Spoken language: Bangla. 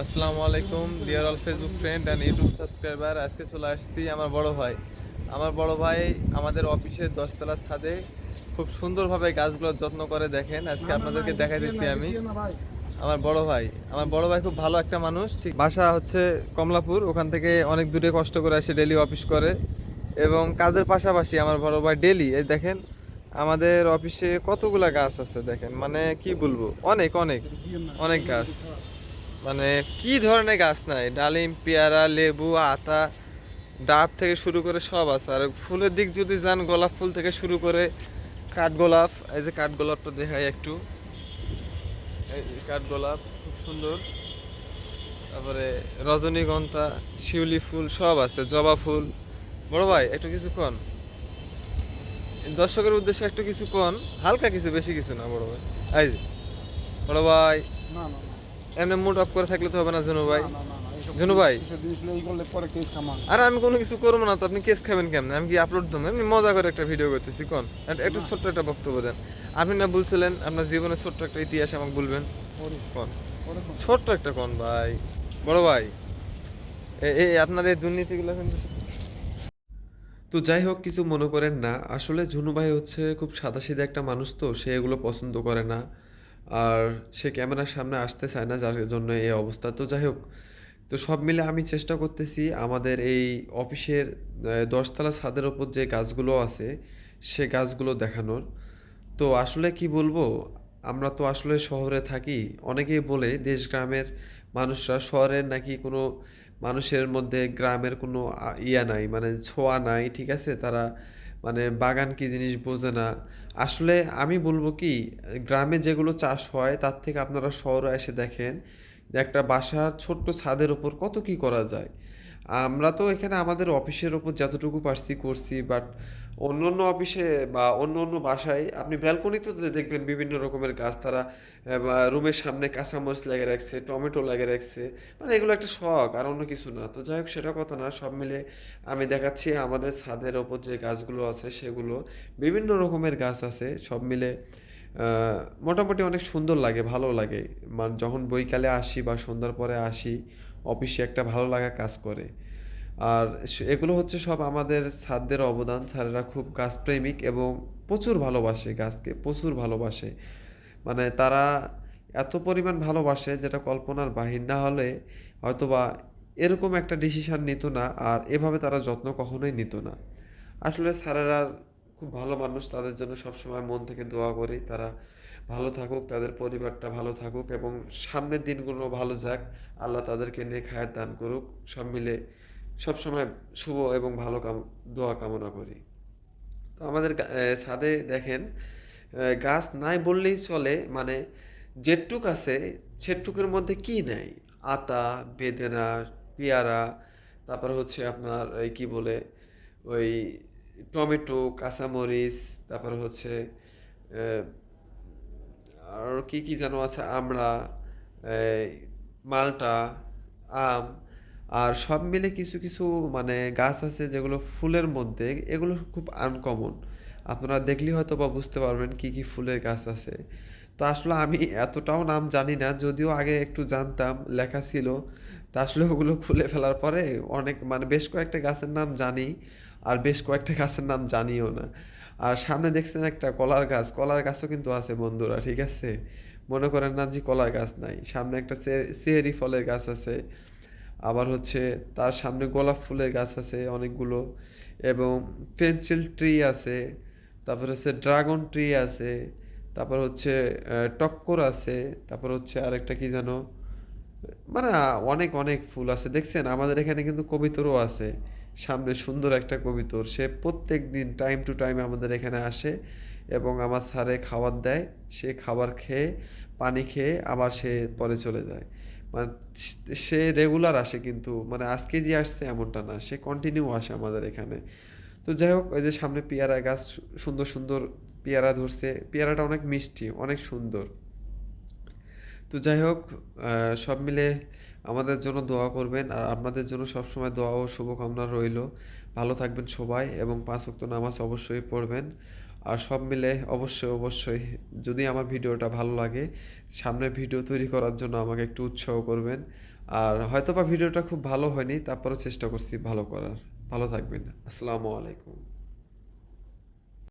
আসসালামু আলাইকুম deer all Facebook friend and YouTube subscriber. আজকে চলে আসছি আমার বড় ভাই। আমাদের অফিসের 10 তলা ছাদে খুব সুন্দরভাবে গাছগুলোর যত্ন করে। দেখেন আজকে না, না, না, আপনাদেরকে এদিক দেখাই দিয়ে না, দিচ্ছি এদিক আমি। দিয়ে না ভাই। আমার বড় ভাই খুব ভালো একটা মানুষ। ঠিক বাসা হচ্ছে কমলাপুর, ওখান থেকে অনেক দূরে কষ্ট করে এসে ডেলি অফিস করে এবং কাজের পাশাপাশি আমার বড় ভাই ডেলি এই দেখেন আমাদের অফিসে কতগুলা গাছ আছে। দেখেন মানে কি বলবো, অনেক অনেক এদিক দিয়ে না, অনেক এদিক গাছ। এদিক হ্যাঁ। মানে কি ধরনের গাছ নাই, ডালিম, পেয়ারা, লেবু, আতা, ডাব থেকে শুরু করে সব আছে। আর ফুলের দিক যদি যান, গোলাপ ফুল থেকে শুরু করে কাঠগোলাপ। এই যে কাঠগোলাপটা দেখাই একটু, এই যে কাঠগোলাপ খুব সুন্দর। তারপরে রজনীগন্ধা, শিউলি ফুল সব আছে, জবা ফুল। বড় ভাই একটু কিছু কন, দর্শকের উদ্দেশ্যে একটু কিছু কন, হালকা কিছু, বেশি কিছু না বড় ভাই। এই যে বড় ভাই, না, না, না, এমনি মুড অফ করে থাকলে তো হবে না জনু না, ভাই। না, না, না, জনু ভাই, এসব জিনিস এই করলে পরে কেস খামান। আরে আমি কোনো কিছু করবো না তো, আপনি কেস খাবেন কেমনে? আমি কি আপলোড দেবো? এমনি মজা করে একটা ভিডিও করতেছি, কোন একটু না, ছোট্ট একটা বক্তব্য দেন। আপনি না বলছিলেন আপনার জীবনের ছোট্ট একটা ইতিহাস আমাকে বলবেন, পরে কোন পরে কোন। ছোট্ট একটা কোন ভাই। বড় ভাই, আপনার এই দুর্নীতিগুলো কিন্তু। তো যাই হোক, কিছু মনে করেন না। আসলে ঝুনু ভাই হচ্ছে খুব সাদাসিধা একটা মানুষ, তো সে এগুলো পছন্দ করে না। আর সে ক্যামেরার সামনে আসতে চায় না, যার জন্য এই অবস্থা। তো যাই হোক, তো সব মিলে আমি চেষ্টা করতেছি আমাদের এই অফিসের 10 তলা ছাদের ওপর যে গাছগুলো আছে, সে গাছগুলো দেখানোর। তো আসলে কি বলবো, আমরা তো আসলে শহরে থাকি। অনেকেই বলে দেশ গ্রামের মানুষরা, শহরের নাকি কোনো মানুষের মধ্যে গ্রামের কোনো ইয়া নাই, মানে ছোঁয়া নাই, ঠিক আছে? তারা মানে বাগান কি জিনিস বোঝে না। আসলে আমি বলবো কি, গ্রামে যেগুলো চাষ হয় তার থেকে আপনারা শহরে এসে দেখেন যে একটা বাসার ছোট্ট ছাদের উপর কত কি করা যায়। আমরা তো এখানে আমাদের অফিসের ওপর যতটুকু পারছি করছি, বাট অন্য অন্য অফিসে বা অন্য অন্য বাসায় আপনি ব্যালকনিতে দেখবেন বিভিন্ন রকমের গাছ তারা বা রুমের সামনে কাঁচামরিচ লাগিয়ে রাখছে, টমেটো লাগিয়ে রাখছে। মানে এগুলো একটা শখ, আর অন্য কিছু না। তো যাই হোক, সেটা কথা না। সব মিলে আমি দেখাচ্ছি আমাদের ছাদের ওপর যে গাছগুলো আছে সেগুলো, বিভিন্ন রকমের গাছ আছে সব মিলে। মোটামুটি অনেক সুন্দর লাগে, ভালো লাগে। মানে যখন বৈকালে আসি বা সন্ধ্যার পরে আসি অফিসে, একটা ভালো লাগা কাজ করে। আর এগুলো হচ্ছে সব আমাদের স্যারদের অবদান। স্যারেরা খুব গাছপ্রেমিক এবং প্রচুর ভালোবাসে গাছকে, প্রচুর ভালোবাসে। মানে তারা এত পরিমাণ ভালোবাসে যেটা কল্পনার বাহির। না হলে হয়তোবা এরকম একটা ডিসিশন নিত না, আর এভাবে তারা যত্ন কখনোই নিত না। আসলে স্যারেরা খুব ভালো মানুষ, তাদের জন্য সবসময় মন থেকে দোয়া করি তারা ভালো থাকুক, তাদের পরিবারটা ভালো থাকুক এবং সামনের দিনগুলো ভালো যাক। আল্লাহ তাদেরকে নেক হায়াত দান করুক। সব মিলে সবসময় শুভ এবং ভালো দোয়া কামনা করি। তো আমাদের ছাদে দেখেন গাছ নাই বললেই চলে। মানে যেটুক আছে সেটুকের মধ্যে কি নাই, আতা, বেদেনা, পেয়ারা, তারপর হচ্ছে আপনার এই কি বলে ওই টমেটো, কাঁচামরিচ, তারপর হচ্ছে আহ, আর কি কি যেন আছে, আমড়া, এই মালটা, আম। আর সব মিলে কিছু কিছু মানে গাছ আছে যেগুলো ফুলের মধ্যে, এগুলো খুব আনকমন। আপনারা দেখলেই হয়তো বা বুঝতে পারবেন কি কি ফুলের গাছ আছে। তো আসলে আমি এতটাও নাম জানি না, যদিও আগে একটু জানতাম, লেখা ছিল। তা আসলে ওগুলো খুলে ফেলার পরে অনেক মানে বেশ কয়েকটা গাছের নাম জানি, আর বেশ কয়েকটা গাছের নাম জানিও না। আর সামনে দেখছেন একটা কলার গাছ, কলার গাছও কিন্তু আছে বন্ধুরা, ঠিক আছে? মনে করেন না যে কলার গাছ নাই। সামনে একটা চেরি ফলের গাছ আছে। আবার হচ্ছে তার সামনে গোলাপ ফুলের গাছ আছে অনেকগুলো, এবং পেন্সিল ট্রি আছে, তারপর হচ্ছে ড্রাগন ট্রি আছে, তারপর হচ্ছে টক্কর আছে, তারপর হচ্ছে আরেকটা কি যেন, মানে অনেক অনেক ফুল আছে। দেখছেন আমাদের এখানে কিন্তু কবিতরও আছে। সামনে সুন্দর একটা কবিতর, সে প্রত্যেক দিন টাইম টু টাইম আমাদের এখানে আসে এবং আমার স্যারে খাবার দেয়। সে খাবার খেয়ে, পানি খেয়ে আবার সে পরে চলে যায়। মানে সে রেগুলার আসে, কিন্তু মানে আজকে যে আসছে এমনটা না, সে কন্টিনিউ আসে আমাদের এখানে। তো যাই হোক, ওই যে সামনে পেয়ারা গাছ, সুন্দর সুন্দর পেয়ারা ধরছে। পেয়ারাটা অনেক মিষ্টি, অনেক সুন্দর। তো যাই হোক, সব মিলে আমাদের জন্য দোয়া করবেন, আর আপনাদের জন্য সবসময় দোয়া ও শুভকামনা রইলো। ভালো থাকবেন সবাই এবং ৫ ওয়াক্ত নামাজ অবশ্যই পড়বেন। আর সব মিলে অবশ্যই, অবশ্যই যদি আমার ভিডিওটা ভালো লাগে, সামনের ভিডিও তৈরি করার জন্য আমাকে একটু উৎসাহ করবেন। আর হয়তোবা ভিডিওটা খুব ভালো হয়নি, তারপরেও চেষ্টা করছি ভালো করার। ভালো থাকবেন। আসসালামু আলাইকুম।